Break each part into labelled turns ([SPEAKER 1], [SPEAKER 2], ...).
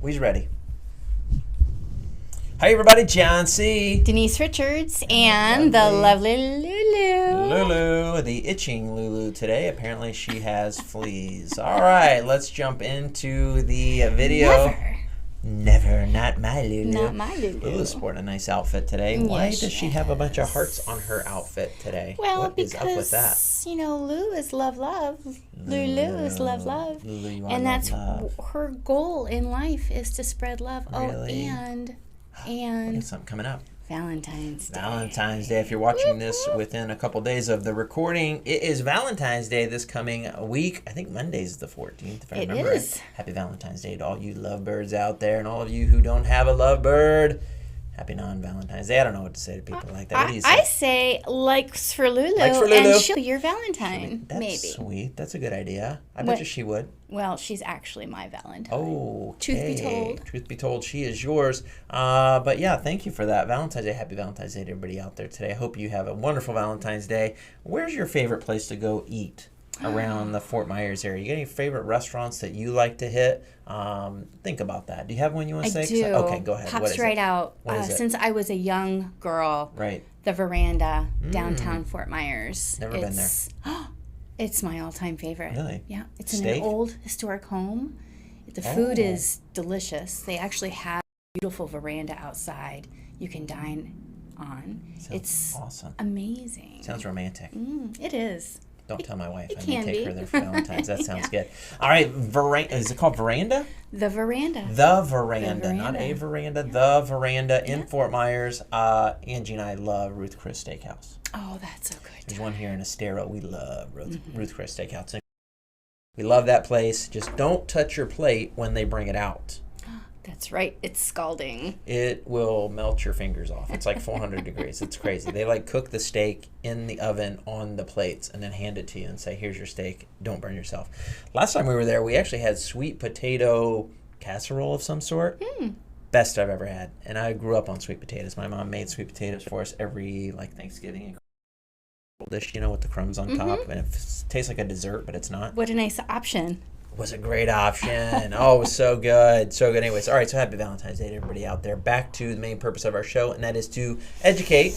[SPEAKER 1] We's ready. Hi, everybody. Jon C.
[SPEAKER 2] Denise Richards and the lovely Lulu.
[SPEAKER 1] Lulu, the itching Lulu today. Apparently, she has fleas. All right, let's jump into the video. Never, not my Lulu.
[SPEAKER 2] Not my Lulu.
[SPEAKER 1] Lulu's sporting a nice outfit today.
[SPEAKER 2] Yes,
[SPEAKER 1] Why does she have a bunch of hearts on her outfit today?
[SPEAKER 2] Well,
[SPEAKER 1] what is up with that?
[SPEAKER 2] because, you know, Lou is love. Lulu is love.
[SPEAKER 1] Lulu, you are
[SPEAKER 2] And that's
[SPEAKER 1] love.
[SPEAKER 2] her goal in life is to spread love.
[SPEAKER 1] Really?
[SPEAKER 2] Oh,
[SPEAKER 1] We
[SPEAKER 2] and
[SPEAKER 1] got something coming up.
[SPEAKER 2] Valentine's Day.
[SPEAKER 1] Valentine's Day. If you're watching this within a couple days of the recording, it is Valentine's Day this coming week. I think Monday's the 14th, if I remember
[SPEAKER 2] is.
[SPEAKER 1] right. Happy Valentine's Day to all you lovebirds out there and all of you who don't have a lovebird. Happy non-Valentine's Day. I don't know what to say to people like that. What do you say?
[SPEAKER 2] I say likes for Lulu,
[SPEAKER 1] Likes for Lulu.
[SPEAKER 2] and she'll be your Valentine,
[SPEAKER 1] That's
[SPEAKER 2] maybe.
[SPEAKER 1] sweet. That's a good idea. I bet you she would.
[SPEAKER 2] Well, she's actually my Valentine.
[SPEAKER 1] Oh,
[SPEAKER 2] Truth be told.
[SPEAKER 1] Truth be told, she is yours. But yeah, thank you for that. Valentine's Day. Happy Valentine's Day to everybody out there today. I hope you have a wonderful Valentine's Day. Where's your favorite place to go eat around the Fort Myers area? You got any favorite restaurants that you like to hit? Think about that. Do you have one you want to say?
[SPEAKER 2] I do.
[SPEAKER 1] Okay, go ahead.
[SPEAKER 2] Pops
[SPEAKER 1] What is
[SPEAKER 2] right
[SPEAKER 1] it?
[SPEAKER 2] out.
[SPEAKER 1] What is it?
[SPEAKER 2] Since I was a young girl,
[SPEAKER 1] Right.
[SPEAKER 2] the Veranda, downtown Fort Myers.
[SPEAKER 1] Never been there.
[SPEAKER 2] It's my all-time favorite.
[SPEAKER 1] Really?
[SPEAKER 2] Yeah. It's in
[SPEAKER 1] Steak?
[SPEAKER 2] an old historic home. The food is delicious. They actually have a beautiful veranda outside you can dine on. It's
[SPEAKER 1] awesome.
[SPEAKER 2] amazing.
[SPEAKER 1] Sounds romantic.
[SPEAKER 2] It is.
[SPEAKER 1] Don't tell my wife. I may
[SPEAKER 2] can
[SPEAKER 1] take
[SPEAKER 2] be.
[SPEAKER 1] her there for Valentine's. That sounds good. All right. Is it called Veranda?
[SPEAKER 2] The Veranda.
[SPEAKER 1] The Veranda,
[SPEAKER 2] The
[SPEAKER 1] not a
[SPEAKER 2] Veranda.
[SPEAKER 1] veranda. The Veranda in Fort Myers. Angie and I love Ruth Chris Steakhouse.
[SPEAKER 2] Oh, that's so good.
[SPEAKER 1] There's one here in Estero. We love Ruth Chris Steakhouse. We love that place. Just don't touch your plate when they bring it out.
[SPEAKER 2] That's right. It's scalding.
[SPEAKER 1] It will melt your fingers off. It's like 400 degrees. It's crazy. They like cook the steak in the oven on the plates and then hand it to you and say, here's your steak. Don't burn yourself. Last time we were there, we actually had sweet potato casserole of some sort. Best I've ever had. And I grew up on sweet potatoes. My mom made sweet potatoes for us every Thanksgiving dish, with the crumbs on top. And it tastes like a dessert, but it's not.
[SPEAKER 2] What a nice option.
[SPEAKER 1] Was a great option. Oh, it was so good. So good. Anyways, all right, so happy Valentine's Day to everybody out there. Back to the main purpose of our show, and that is to educate.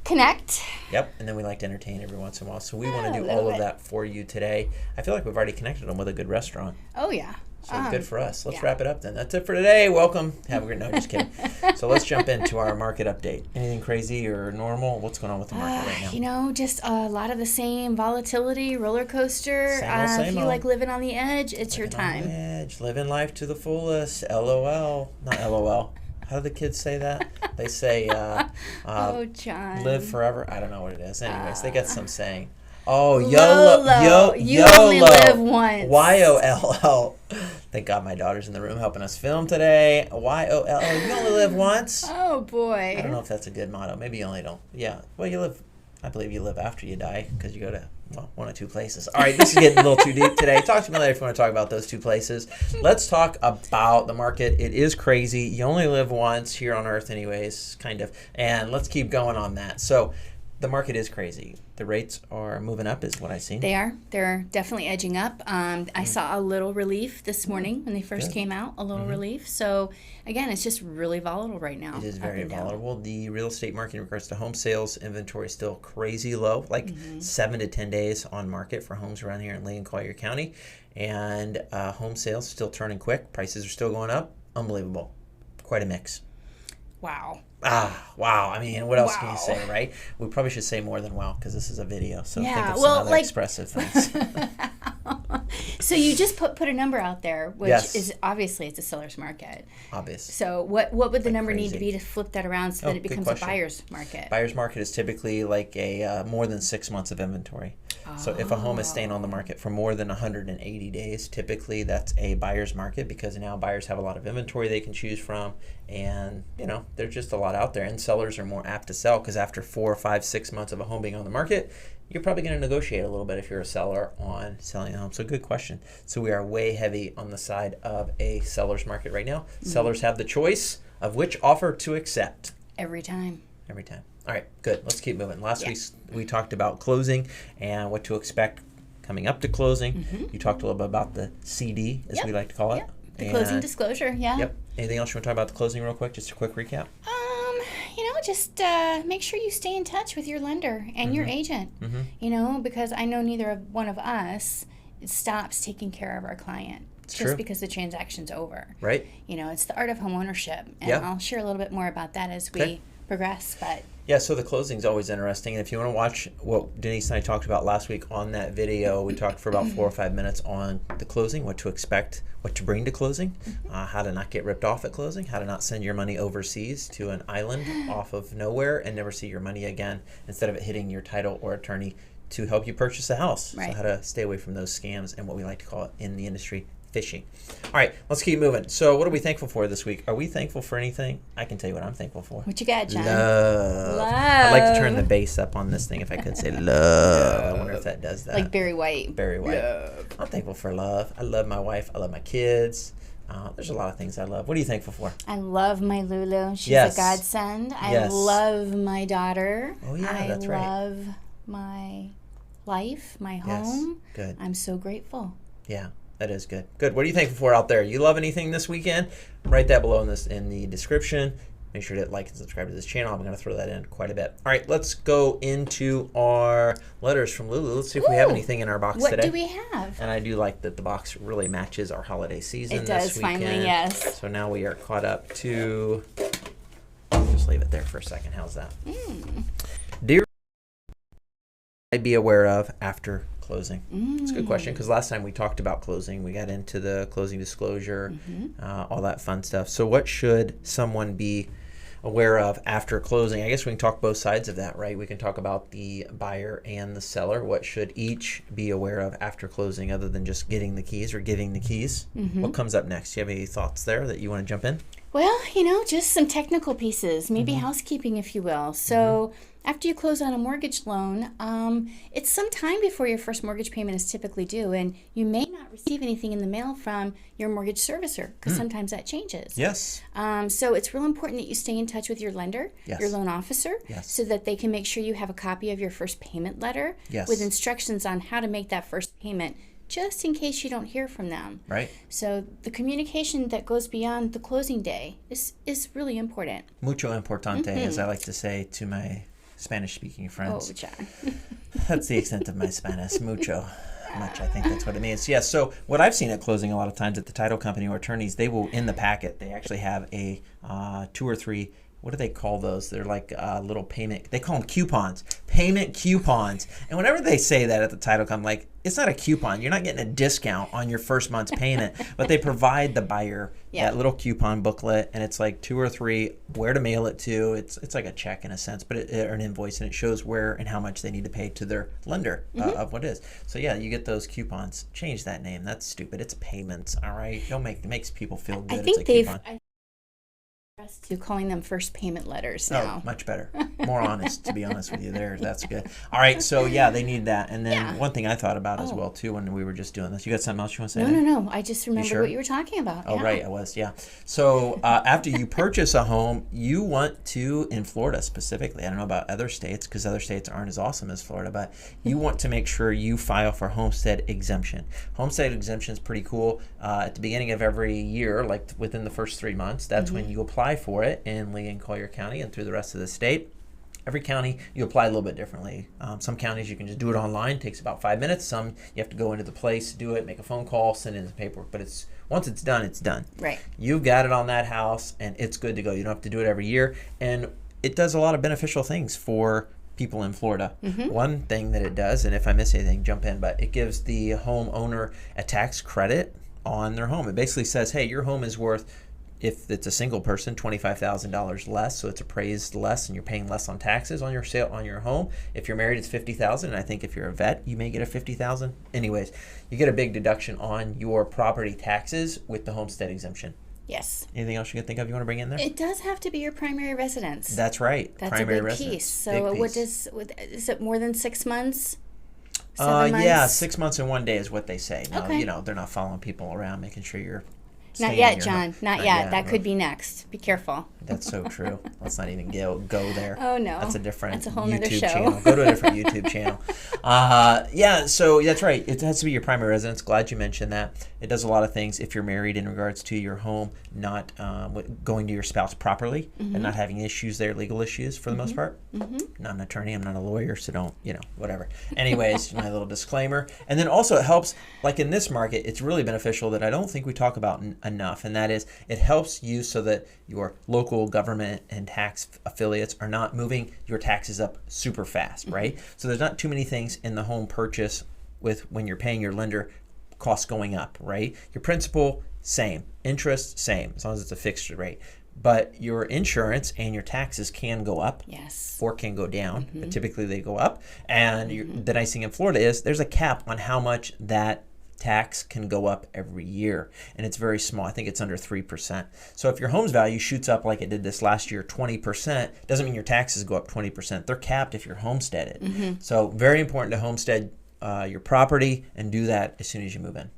[SPEAKER 2] Connect.
[SPEAKER 1] Yep, and then we like to entertain every once in a while. So we want to do
[SPEAKER 2] love
[SPEAKER 1] all of
[SPEAKER 2] it.
[SPEAKER 1] that for you today. I feel like we've already connected them with a good restaurant.
[SPEAKER 2] Oh, yeah.
[SPEAKER 1] So good for us. Let's wrap it up then. That's it for today. Welcome. Have a great night. Just kidding. So let's jump into our market update. Anything crazy or normal? What's going on with the market right now?
[SPEAKER 2] Just a lot of the same volatility, roller coaster. If you like living on the edge, it's your time.
[SPEAKER 1] Edge, living life to the fullest. LOL. Not LOL. How do the kids say that? They say,
[SPEAKER 2] Oh, John.
[SPEAKER 1] live forever. I don't know what it is. Anyways, they got some saying. Oh,
[SPEAKER 2] YOLO. You only live once.
[SPEAKER 1] YOLO. Thank God my daughter's in the room helping us film today. YOLO. You only live once.
[SPEAKER 2] Oh, boy.
[SPEAKER 1] I don't know if that's a good motto. Maybe you only don't. Yeah. Well, I believe you live after you die because you go to, one of two places. All right, this is getting a little too deep today. Talk to me later if you want to talk about those two places. Let's talk about the market. It is crazy. You only live once here on Earth anyways, kind of. And let's keep going on that. So the market is crazy. The rates are moving up is what I see.
[SPEAKER 2] They are. They're definitely edging up. I saw a little relief this morning when they first came out, a little relief. So, again, it's just really volatile right now.
[SPEAKER 1] It is very volatile. The real estate market in regards to home sales inventory is still crazy low, like 7 to 10 days on market for homes around here in Lee and Collier County. And home sales still turning quick. Prices are still going up. Unbelievable. Quite a mix.
[SPEAKER 2] Wow.
[SPEAKER 1] Wow. I mean, what else can you say, right? We probably should say more than wow because this is a video. So think of some other expressive things.
[SPEAKER 2] So you just put a number out there, which is obviously it's a seller's market.
[SPEAKER 1] Obvious.
[SPEAKER 2] So what would the number need to be to flip that around so that it becomes a buyer's market?
[SPEAKER 1] Buyer's market is typically like a more than 6 months of inventory. So if a home is staying on the market for more than 180 days, typically that's a buyer's market because now buyers have a lot of inventory they can choose from. And, there's just a lot out there. And sellers are more apt to sell because after 4, 5, 6 months of a home being on the market, you're probably going to negotiate a little bit if you're a seller on selling a home. So good question. So we are way heavy on the side of a seller's market right now. Sellers have the choice of which offer to accept.
[SPEAKER 2] Every time.
[SPEAKER 1] All right, good. Let's keep moving. Last week we talked about closing and what to expect coming up to closing. You talked a little bit about the CD, as we like to call it.
[SPEAKER 2] The closing disclosure, yeah.
[SPEAKER 1] Yep. Anything else you want to talk about the closing real quick? Just a quick recap.
[SPEAKER 2] Just make sure you stay in touch with your lender and your agent, because I know neither one of us stops taking care of our client just because the transaction's over.
[SPEAKER 1] Right.
[SPEAKER 2] It's the art of home ownership, and I'll share a little bit more about that as we progress. But
[SPEAKER 1] yeah, so the closing is always interesting, and if you want to watch what Denise and I talked about last week on that video, we talked for about 4 or 5 minutes on the closing, what to expect, what to bring to closing, how to not get ripped off at closing, how to not send your money overseas to an island off of nowhere and never see your money again instead of it hitting your title or attorney to help you purchase a house.
[SPEAKER 2] Right.
[SPEAKER 1] So how to stay away from those scams and what we like to call it in the industry, phishing. All right, let's keep moving. So what are we thankful for this week? Are we thankful for anything? I can tell you what I'm thankful for.
[SPEAKER 2] What you got, Jon?
[SPEAKER 1] Love. I'd like to turn the bass up on this thing if I could say love. I wonder if that does that.
[SPEAKER 2] Like Barry White.
[SPEAKER 1] Barry White.
[SPEAKER 2] Love.
[SPEAKER 1] I'm thankful for love. I love my wife. I love my kids. There's a lot of things I love. What are you thankful for?
[SPEAKER 2] I love my Lulu. She's
[SPEAKER 1] Yes.
[SPEAKER 2] a godsend. I
[SPEAKER 1] Yes.
[SPEAKER 2] love my daughter.
[SPEAKER 1] Oh, yeah, that's right.
[SPEAKER 2] I love my life, my home.
[SPEAKER 1] Yes. Good.
[SPEAKER 2] I'm so grateful.
[SPEAKER 1] Yeah. That is good. Good. What are you thankful for out there? You love anything this weekend? Write that below in the description. Make sure to like and subscribe to this channel. I'm going to throw that in quite a bit. All right, let's go into our letters from Lulu. Let's see if we have anything in our box today.
[SPEAKER 2] What do we have?
[SPEAKER 1] And I do like that the box really matches our holiday season
[SPEAKER 2] It does,
[SPEAKER 1] this weekend.
[SPEAKER 2] finally, yes.
[SPEAKER 1] So now we are caught up to... Just leave it there for a second. How's that? Dear, I'd be aware of after closing. It's a good question because last time we talked about closing, we got into the closing disclosure, all that fun stuff. So what should someone be aware of after closing? I guess we can talk both sides of that, right? We can talk about the buyer and the seller. What should each be aware of after closing other than just getting the keys or giving the keys? What comes up next? Do you have any thoughts there that you want to jump in?
[SPEAKER 2] Well, just some technical pieces, maybe housekeeping, if you will. So after you close on a mortgage loan, it's some time before your first mortgage payment is typically due, and you may not receive anything in the mail from your mortgage servicer because sometimes that changes.
[SPEAKER 1] Yes.
[SPEAKER 2] So it's real important that you stay in touch with your lender, your loan officer, so that they can make sure you have a copy of your first payment letter with instructions on how to make that first payment, just in case you don't hear from them.
[SPEAKER 1] Right.
[SPEAKER 2] So the communication that goes beyond the closing day is really important.
[SPEAKER 1] Mucho importante, as I like to say to my Spanish-speaking friends.
[SPEAKER 2] Oh, Jon.
[SPEAKER 1] That's the extent of my Spanish. Mucho. Much, I think that's what it means. Yeah, so what I've seen at closing a lot of times at the title company or attorneys, they will, in the packet, they actually have a 2 or 3, what do they call those? They're like little payment, they call them coupons, payment coupons. And whenever they say that at the title company, like, it's not a coupon. You're not getting a discount on your first month's payment, but they provide the buyer that little coupon booklet, and it's like 2 or 3, where to mail it to. It's like a check in a sense, but or an invoice, and it shows where and how much they need to pay to their lender of what it is. So yeah, you get those coupons. Change that name. That's stupid. It's payments. All right, don't make it makes people feel good.
[SPEAKER 2] I think
[SPEAKER 1] it's a coupon.
[SPEAKER 2] To calling them first payment letters now.
[SPEAKER 1] Oh, much better. More honest, to be honest with you there. That's good. All right, so yeah, they need that. And then one thing I thought about as well, too, when we were just doing this. You got something else you want to say?
[SPEAKER 2] No. I just remembered what you were talking about.
[SPEAKER 1] Oh, right, I was, yeah. So after you purchase a home, you want to, in Florida specifically, I don't know about other states because other states aren't as awesome as Florida, but you want to make sure you file for homestead exemption. Homestead exemption is pretty cool. At the beginning of every year, like within the first 3 months, that's when you apply for it in Lee and Collier County and through the rest of the state. Every county, you apply a little bit differently. Some counties, you can just do it online. It takes about 5 minutes. Some, you have to go into the place, do it, make a phone call, send in the paperwork. But once it's done, it's done.
[SPEAKER 2] Right.
[SPEAKER 1] You've got it on that house, and it's good to go. You don't have to do it every year. And it does a lot of beneficial things for people in Florida. One thing that it does, and if I miss anything, jump in, but it gives the homeowner a tax credit on their home. It basically says, hey, your home is worth, if it's a single person, $25,000 less, so it's appraised less and you're paying less on taxes on your sale on your home. If you're married, it's $50,000, and I think if you're a vet, you may get a $50,000. Anyways, you get a big deduction on your property taxes with the homestead exemption.
[SPEAKER 2] Yes.
[SPEAKER 1] Anything else you can think of you want to bring in there?
[SPEAKER 2] It does have to be your primary residence.
[SPEAKER 1] That's right.
[SPEAKER 2] That's
[SPEAKER 1] primary
[SPEAKER 2] a big
[SPEAKER 1] residence.
[SPEAKER 2] piece. So is it more than 6 months? 7 months?
[SPEAKER 1] Yeah, 6 months and 1 day is what they say. Now,
[SPEAKER 2] Okay.
[SPEAKER 1] they're not following people around, making sure you're
[SPEAKER 2] Not yet, John. Not yet. That could be next. Be careful.
[SPEAKER 1] That's so true. Let's not even go there.
[SPEAKER 2] Oh, no.
[SPEAKER 1] That's a whole
[SPEAKER 2] nother
[SPEAKER 1] YouTube
[SPEAKER 2] show.
[SPEAKER 1] channel. Go to a different YouTube channel. So that's right. It has to be your primary residence. Glad you mentioned that. It does a lot of things if you're married in regards to your home not going to your spouse properly and not having issues there, legal issues for the most part. Not an attorney. I'm not a lawyer, so don't, whatever. Anyways, my little disclaimer. And then also it helps, like in this market, it's really beneficial that I don't think we talk about enough, and that is it helps you so that your local government and tax affiliates are not moving your taxes up super fast, right? So there's not too many things in the home purchase with when you're paying your lender costs going up, right? Your principal, same. Interest, same, as long as it's a fixed rate. But your insurance and your taxes can go up, or can go down, but typically they go up. And the nice thing in Florida is there's a cap on how much that tax can go up every year, and it's very small. I think it's under 3%. So if your home's value shoots up like it did this last year, 20%, doesn't mean your taxes go up 20%. They're capped if you're homesteaded. So very important to homestead your property and do that as soon as you move in.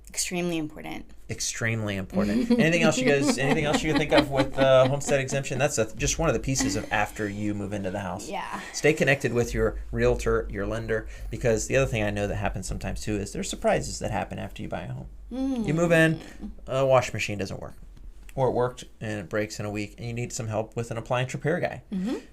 [SPEAKER 2] Extremely important.
[SPEAKER 1] Extremely important. Anything else you can think of with homestead exemption? That's just one of the pieces of after you move into the house.
[SPEAKER 2] Yeah.
[SPEAKER 1] Stay connected with your realtor, your lender, because the other thing I know that happens sometimes too is there's surprises that happen after you buy a home. You move in, a washing machine doesn't work. Or it worked and it breaks in a week and you need some help with an appliance repair guy.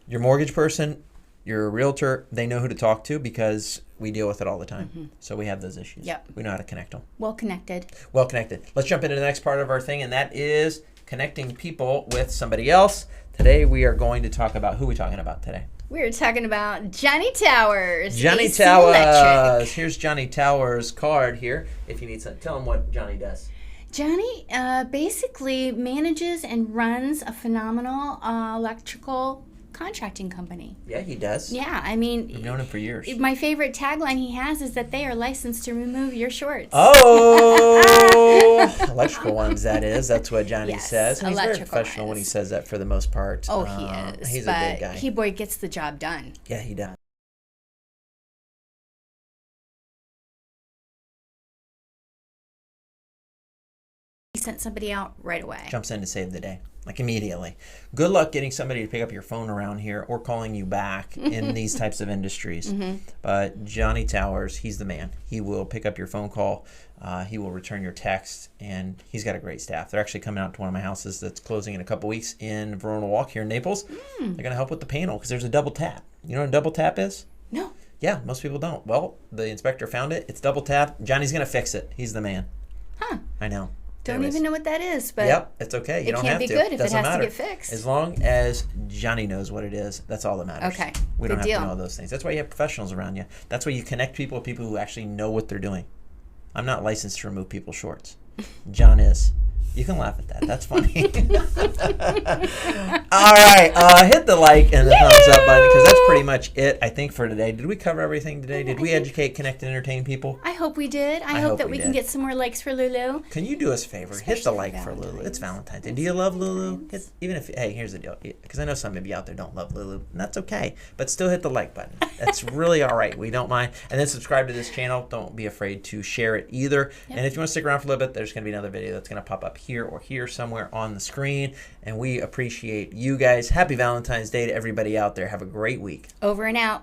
[SPEAKER 1] Your mortgage person, your realtor, they know who to talk to because we deal with it all the time. So we have those issues. We know how to connect them.
[SPEAKER 2] Well connected.
[SPEAKER 1] Well connected. Let's jump into the next part of our thing, and that is connecting people with somebody else. Today we are going to talk about, who are we talking about today?
[SPEAKER 2] We're talking about Johnny Towers.
[SPEAKER 1] Johnny
[SPEAKER 2] AC
[SPEAKER 1] Towers.
[SPEAKER 2] Electric.
[SPEAKER 1] Here's Johnny Towers' card here. If you need something, tell him what Johnny does.
[SPEAKER 2] Johnny basically manages and runs a phenomenal electrical contracting company.
[SPEAKER 1] Yeah, he does.
[SPEAKER 2] Yeah, I mean,
[SPEAKER 1] We've known him for years.
[SPEAKER 2] My favorite tagline he has is that they are licensed to remove your shorts.
[SPEAKER 1] Oh, electrical ones, that is. That's what Johnny says. And he's very professional when he says that for the most part.
[SPEAKER 2] Oh, he is.
[SPEAKER 1] He's a good guy.
[SPEAKER 2] He gets the job done.
[SPEAKER 1] Yeah, he does.
[SPEAKER 2] He sent somebody out right away.
[SPEAKER 1] Jumps in to save the day, like immediately. Good luck getting somebody to pick up your phone around here or calling you back in these types of industries. But Johnny Towers, he's the man. He will pick up your phone call. He will return your text, and he's got a great staff. They're actually coming out to one of my houses that's closing in a couple weeks in Verona Walk here in Naples. They're going to help with the panel because there's a double tap. You know what a double tap is?
[SPEAKER 2] No.
[SPEAKER 1] Yeah, most people don't. Well, the inspector found it. It's double tap. Johnny's going to fix it. He's the man.
[SPEAKER 2] Huh.
[SPEAKER 1] I know.
[SPEAKER 2] Don't even know what that is, but
[SPEAKER 1] yep, it's okay. You don't have to.
[SPEAKER 2] It can't be good if it has
[SPEAKER 1] matter.
[SPEAKER 2] to get fixed.
[SPEAKER 1] As long as Johnny knows what it is, that's all that matters.
[SPEAKER 2] Okay.
[SPEAKER 1] We don't have to know those things. That's why you have professionals around you. That's why you connect people with people who actually know what they're doing. I'm not licensed to remove people's shorts. John is. You can laugh at that. That's funny. All right. Hit the like and the thumbs up button because that's pretty much it, I think, for today. Did we cover everything today? Did we educate, connect, and entertain people?
[SPEAKER 2] I hope we did. I hope that we can get some more likes for Lulu.
[SPEAKER 1] Can you do us a favor? Hit the like for Lulu. It's Valentine's Day. Do you love Lulu? Hey, here's the deal. Because I know some of you out there don't love Lulu. And that's okay. But still hit the like button. That's really all right. We don't mind. And then subscribe to this channel. Don't be afraid to share it either. Yep. And if you want to stick around for a little bit, there's going to be another video that's going to pop up here or here somewhere on the screen. And we appreciate you guys. Happy Valentine's Day to everybody out there. Have a great week.
[SPEAKER 2] Over and out.